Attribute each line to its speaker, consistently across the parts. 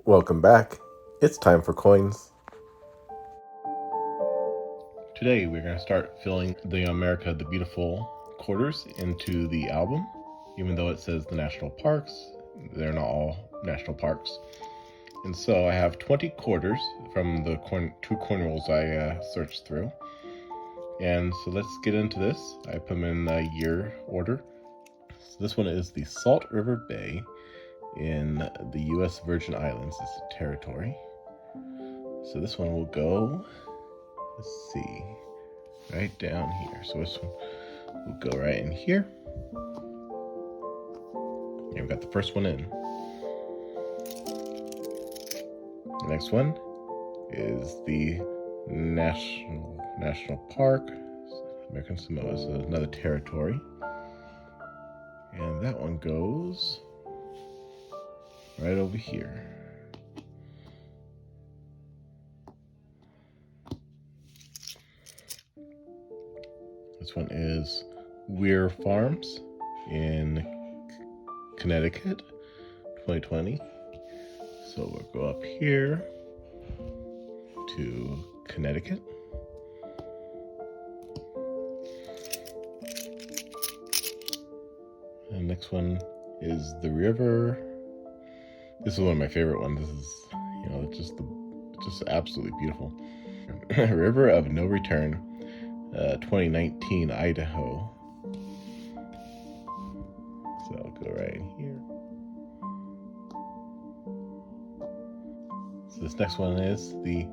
Speaker 1: Welcome back. It's time for coins. Today we're going to start filling the America the Beautiful quarters into the album. Even though it says the national parks, they're not all national parks. And so I have 20 quarters from the two coin rolls I searched through. And so let's get into this. I put them in year order. So this one is the Salt River Bay in the U.S. Virgin Islands. It's a territory. So this one will go, let's see, right down here. So this one will go right in here. And we've got the first one in. The next one is the National Park, American Samoa. So another territory. And that one goes right over here. This one is Weir Farms in Connecticut, 2020. So we'll go up here to Connecticut. And the next one is the river. This is one of my favorite ones. This is, it's just absolutely beautiful. River of No Return, 2019, Idaho. So I'll go right in here. So this next one is the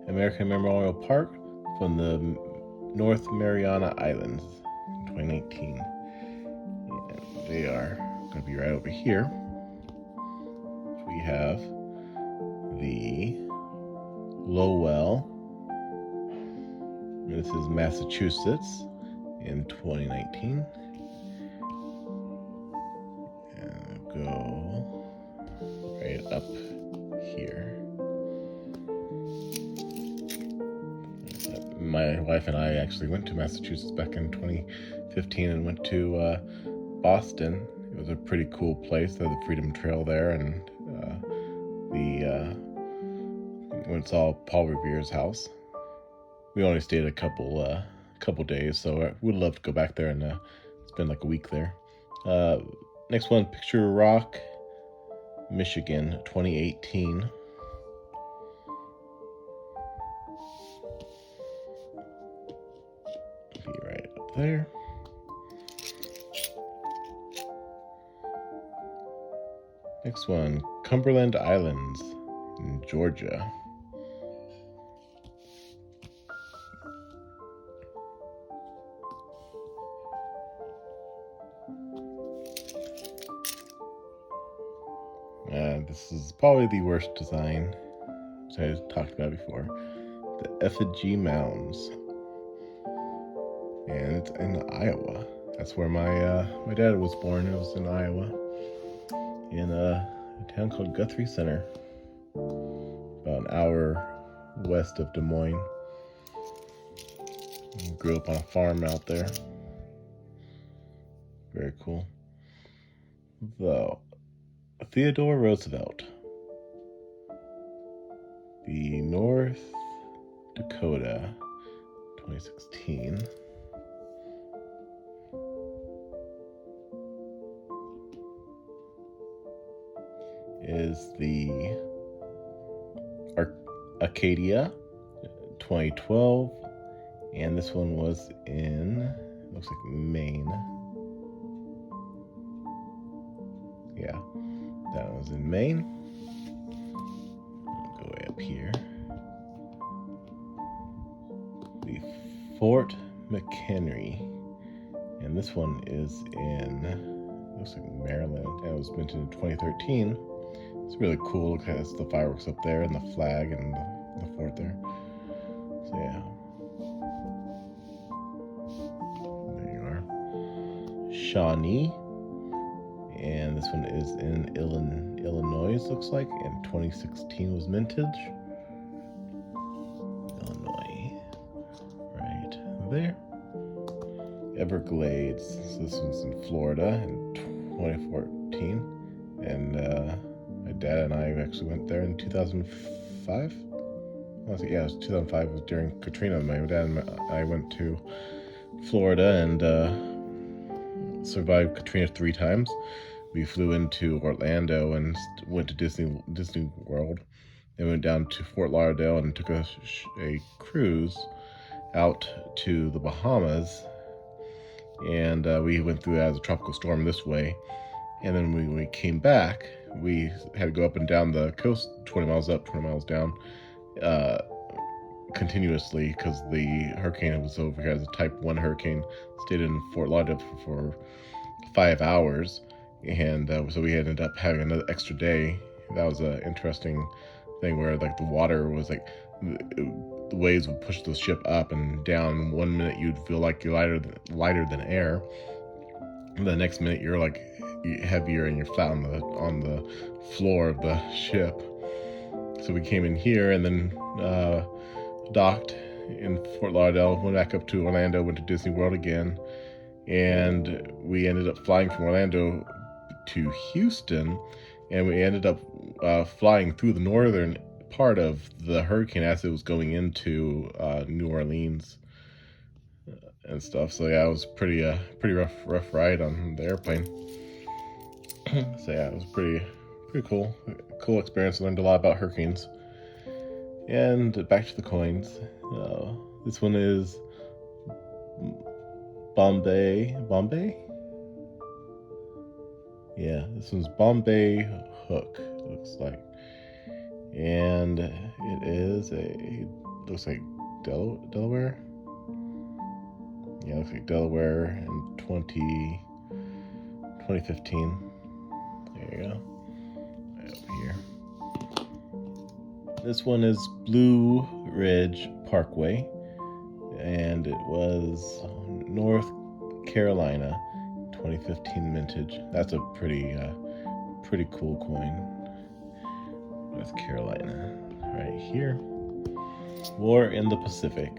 Speaker 1: American Memorial Park from the North Mariana Islands, 2019. And they are going to be right over here. We have the Lowell. This is Massachusetts in 2019. And go right up here. My wife and I actually went to Massachusetts back in 2015 and went to Boston. It was a pretty cool place. They had the Freedom Trail there, and went and saw Paul Revere's house. We only stayed a couple days, so I would love to go back there and spend like a week there. Next one, Picture Rock, Michigan, 2018. Be right up there. Next one, Cumberland Islands in Georgia. This is probably the worst design, which I talked about before. The Effigy Mounds. And it's in Iowa. That's where my dad was born. It was in Iowa, in a town called Guthrie Center, about an hour west of Des Moines. Grew up on a farm out there. Very cool. Though, Theodore Roosevelt, the North Dakota, 2016. Is the Acadia, 2012, and this one was in, looks like Maine. Yeah, that was in Maine. I'll go way up here. The Fort McHenry, and this one is in, looks like Maryland. It was minted in 2013. It's really cool. Look at the fireworks up there and the flag and the fort there. So yeah. There you are. Shawnee. And this one is in Illinois, looks like. In 2016 was minted. Illinois. Right there. Everglades. So this one's in Florida in 2014. And I dad and I actually went there in 2005. Yeah, it was 2005. It was during Katrina. My dad and I went to Florida and survived Katrina 3 times. We flew into Orlando and went to Disney World. Then went down to Fort Lauderdale and took a cruise out to the Bahamas. And we went through as a tropical storm this way. And then when we came back, we had to go up and down the coast, 20 miles up, 20 miles down, continuously, because the hurricane was over here as a Type 1 hurricane. Stayed in Fort Lauderdale for 5 hours, and so we ended up having another extra day. That was an interesting thing where like the water was like, the waves would push the ship up and down. 1 minute you'd feel like you're lighter than air, and the next minute you're like heavier and you're flat on the floor of the ship. So we came in here and then docked in Fort Lauderdale, went back up to Orlando, went to Disney World again, and we ended up flying from Orlando to Houston, and we ended up flying through the northern part of the hurricane as it was going into New Orleans and stuff. So yeah, it was pretty rough ride on the airplane. So yeah, it was pretty cool experience. I learned a lot about hurricanes. And back to the coins. This one is Bombay. Yeah, this one's Bombay Hook, looks like. And it is looks like Delaware. Yeah, looks like Delaware in 2015. There you go. Right over here. This one is Blue Ridge Parkway, and it was North Carolina, 2015 vintage. That's a pretty cool coin. North Carolina, right here. War in the Pacific.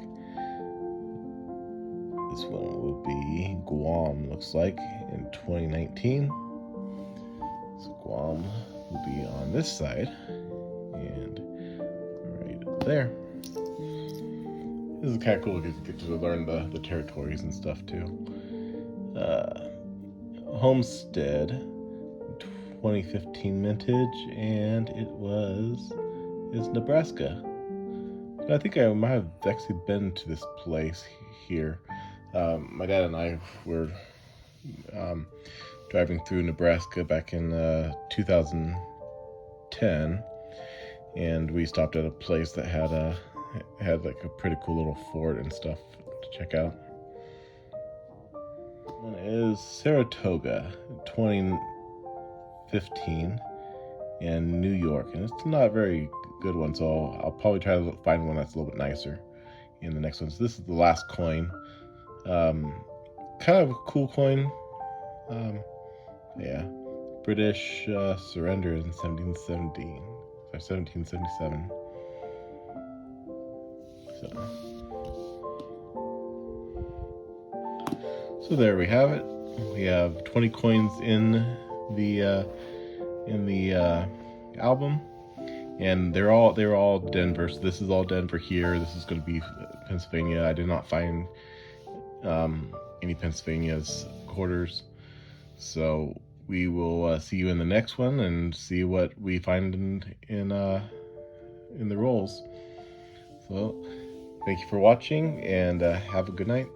Speaker 1: This one will be Guam, looks like, in 2019. So Guam will be on this side, and right up there. This is kind of cool to get to learn the territories and stuff too. Homestead, 2015 vintage, and is Nebraska. I think I might have actually been to this place here. My dad and I were driving through Nebraska back in 2010, and we stopped at a place that had like a pretty cool little fort and stuff to check out. One is Saratoga, 2015, in New York, and it's not a very good one, so I'll probably try to find one that's a little bit nicer in the next one. So this is the last coin. Kind of a cool coin. Yeah, British surrender in 1777. So there we have it. We have 20 coins in the album, and they're all Denver. So this is all Denver here. This is going to be Pennsylvania. I did not find any Pennsylvania's quarters. So we will see you in the next one and see what we find in the rolls. So thank you for watching, and have a good night.